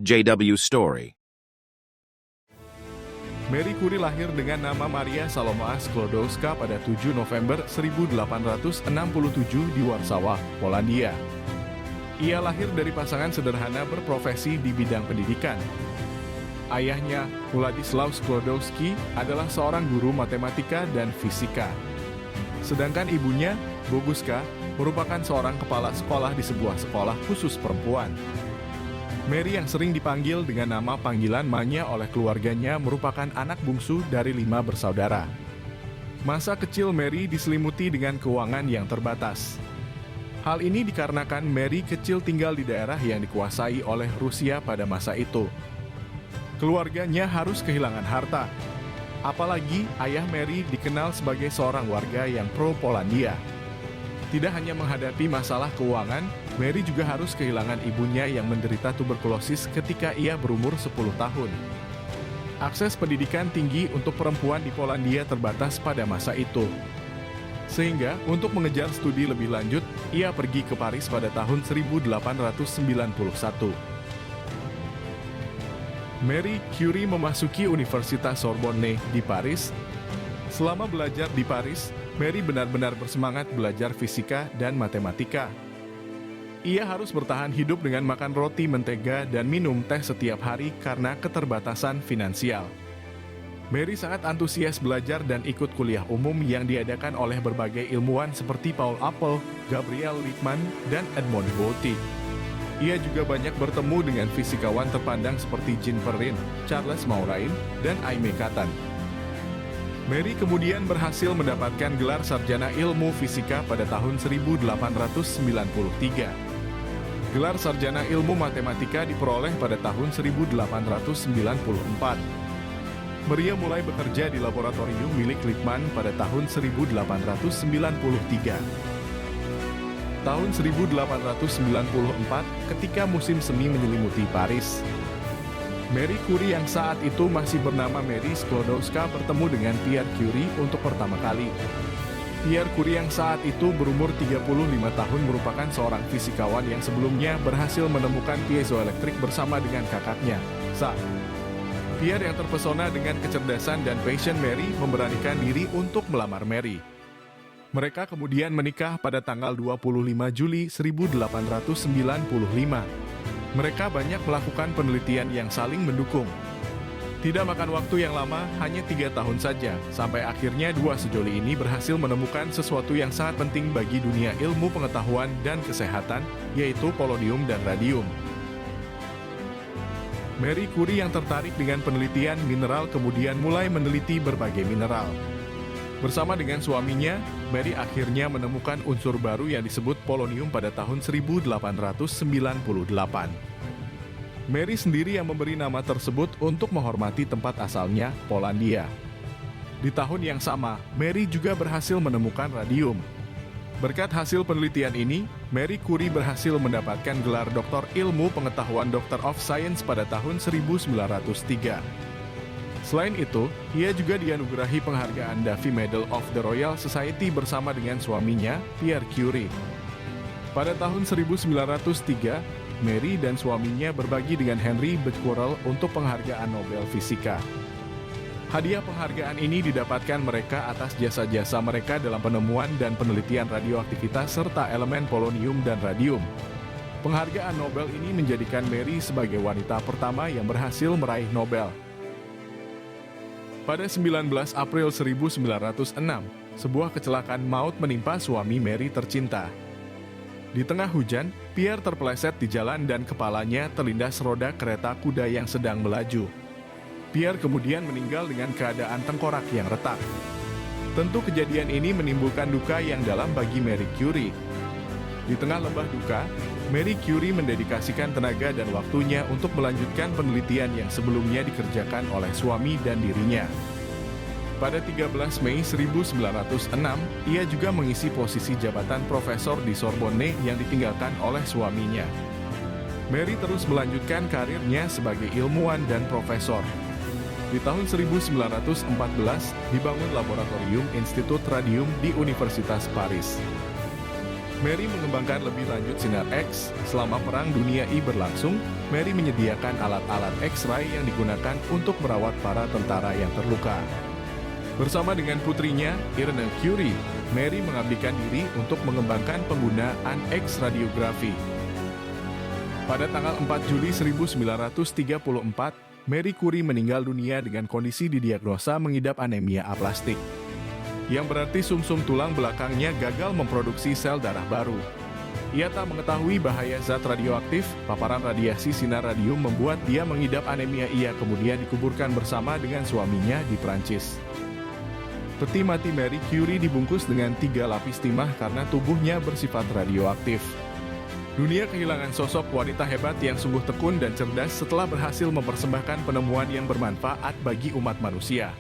JW Story. Marie Curie lahir dengan nama Maria Saloma Sklodowska pada 7 November 1867 di Warsawa, Polandia. Ia lahir dari pasangan sederhana berprofesi di bidang pendidikan. Ayahnya, Władysław Sklodowski, adalah seorang guru matematika dan fisika. Sedangkan ibunya, Boguska, merupakan seorang kepala sekolah di sebuah sekolah khusus perempuan. Marie yang sering dipanggil dengan nama panggilan Manya oleh keluarganya merupakan anak bungsu dari 5 bersaudara. Masa kecil Marie diselimuti dengan keuangan yang terbatas. Hal ini dikarenakan Marie kecil tinggal di daerah yang dikuasai oleh Rusia pada masa itu. Keluarganya harus kehilangan harta. Apalagi ayah Marie dikenal sebagai seorang warga yang pro-Polandia. Tidak hanya menghadapi masalah keuangan, Marie juga harus kehilangan ibunya yang menderita tuberkulosis ketika ia berumur 10 tahun. Akses pendidikan tinggi untuk perempuan di Polandia terbatas pada masa itu. Sehingga, untuk mengejar studi lebih lanjut, ia pergi ke Paris pada tahun 1891. Marie Curie memasuki Universitas Sorbonne di Paris. Selama belajar di Paris, Marie benar-benar bersemangat belajar fisika dan matematika. Ia harus bertahan hidup dengan makan roti mentega dan minum teh setiap hari karena keterbatasan finansial. Marie sangat antusias belajar dan ikut kuliah umum yang diadakan oleh berbagai ilmuwan seperti Paul Appel, Gabriel Lippmann, dan Edmond Volty. Ia juga banyak bertemu dengan fisikawan terpandang seperti Jean Perrin, Charles Maurain, dan Aimé Catan. Marie kemudian berhasil mendapatkan gelar sarjana ilmu fisika pada tahun 1893. Gelar sarjana ilmu matematika diperoleh pada tahun 1894. Maria mulai bekerja di laboratorium milik Lippmann pada tahun 1893. Tahun 1894, ketika musim semi menyelimuti Paris, Marie Curie yang saat itu masih bernama Marie Sklodowska bertemu dengan Pierre Curie untuk pertama kali. Pierre Curie yang saat itu berumur 35 tahun merupakan seorang fisikawan yang sebelumnya berhasil menemukan piezoelektrik bersama dengan kakaknya, Sa. Pierre yang terpesona dengan kecerdasan dan passion Marie memberanikan diri untuk melamar Marie. Mereka kemudian menikah pada tanggal 25 Juli 1895. Mereka banyak melakukan penelitian yang saling mendukung. Tidak makan waktu yang lama, hanya 3 tahun saja, sampai akhirnya dua sejoli ini berhasil menemukan sesuatu yang sangat penting bagi dunia ilmu pengetahuan dan kesehatan, yaitu polonium dan radium. Marie Curie yang tertarik dengan penelitian mineral kemudian mulai meneliti berbagai mineral. Bersama dengan suaminya, Marie akhirnya menemukan unsur baru yang disebut polonium pada tahun 1898. Marie sendiri yang memberi nama tersebut untuk menghormati tempat asalnya, Polandia. Di tahun yang sama, Marie juga berhasil menemukan radium. Berkat hasil penelitian ini, Marie Curie berhasil mendapatkan gelar Doktor Ilmu Pengetahuan Doctor of Science pada tahun 1903. Selain itu, ia juga dianugerahi penghargaan Davy Medal of the Royal Society bersama dengan suaminya, Pierre Curie. Pada tahun 1903, Marie dan suaminya berbagi dengan Henry Becquerel untuk penghargaan Nobel Fisika. Hadiah penghargaan ini didapatkan mereka atas jasa-jasa mereka dalam penemuan dan penelitian radioaktivitas serta elemen polonium dan radium. Penghargaan Nobel ini menjadikan Marie sebagai wanita pertama yang berhasil meraih Nobel. Pada 19 April 1906, sebuah kecelakaan maut menimpa suami Marie tercinta. Di tengah hujan, Pierre terpeleset di jalan dan kepalanya terlindas roda kereta kuda yang sedang melaju. Pierre kemudian meninggal dengan keadaan tengkorak yang retak. Tentu kejadian ini menimbulkan duka yang dalam bagi Marie Curie. Di tengah lembah duka, Marie Curie mendedikasikan tenaga dan waktunya untuk melanjutkan penelitian yang sebelumnya dikerjakan oleh suami dan dirinya. Pada 13 Mei 1906, ia juga mengisi posisi jabatan profesor di Sorbonne yang ditinggalkan oleh suaminya. Marie terus melanjutkan karirnya sebagai ilmuwan dan profesor. Di tahun 1914, dibangun Laboratorium Institut Radium di Universitas Paris. Mary mengembangkan lebih lanjut sinar X. Selama Perang Dunia I berlangsung, Mary menyediakan alat-alat X-ray yang digunakan untuk merawat para tentara yang terluka. Bersama dengan putrinya, Irene Curie, Mary mengabdikan diri untuk mengembangkan penggunaan X-radiografi. Pada tanggal 4 Juli 1934, Mary Curie meninggal dunia dengan kondisi didiagnosa mengidap anemia aplastik, yang berarti sumsum tulang belakangnya gagal memproduksi sel darah baru. Ia tak mengetahui bahaya zat radioaktif. Paparan radiasi sinar radium membuat dia mengidap anemia. Ia kemudian dikuburkan bersama dengan suaminya di Prancis. Peti mati Mary Curie dibungkus dengan 3 lapis timah karena tubuhnya bersifat radioaktif. Dunia kehilangan sosok wanita hebat yang sungguh tekun dan cerdas setelah berhasil mempersembahkan penemuan yang bermanfaat bagi umat manusia.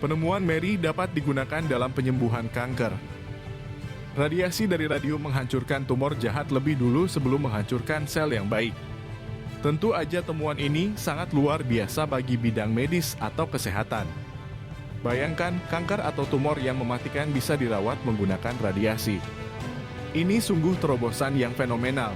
Penemuan Mary dapat digunakan dalam penyembuhan kanker. Radiasi dari radium menghancurkan tumor jahat lebih dulu sebelum menghancurkan sel yang baik. Tentu aja temuan ini sangat luar biasa bagi bidang medis atau kesehatan. Bayangkan, kanker atau tumor yang mematikan bisa dirawat menggunakan radiasi. Ini sungguh terobosan yang fenomenal.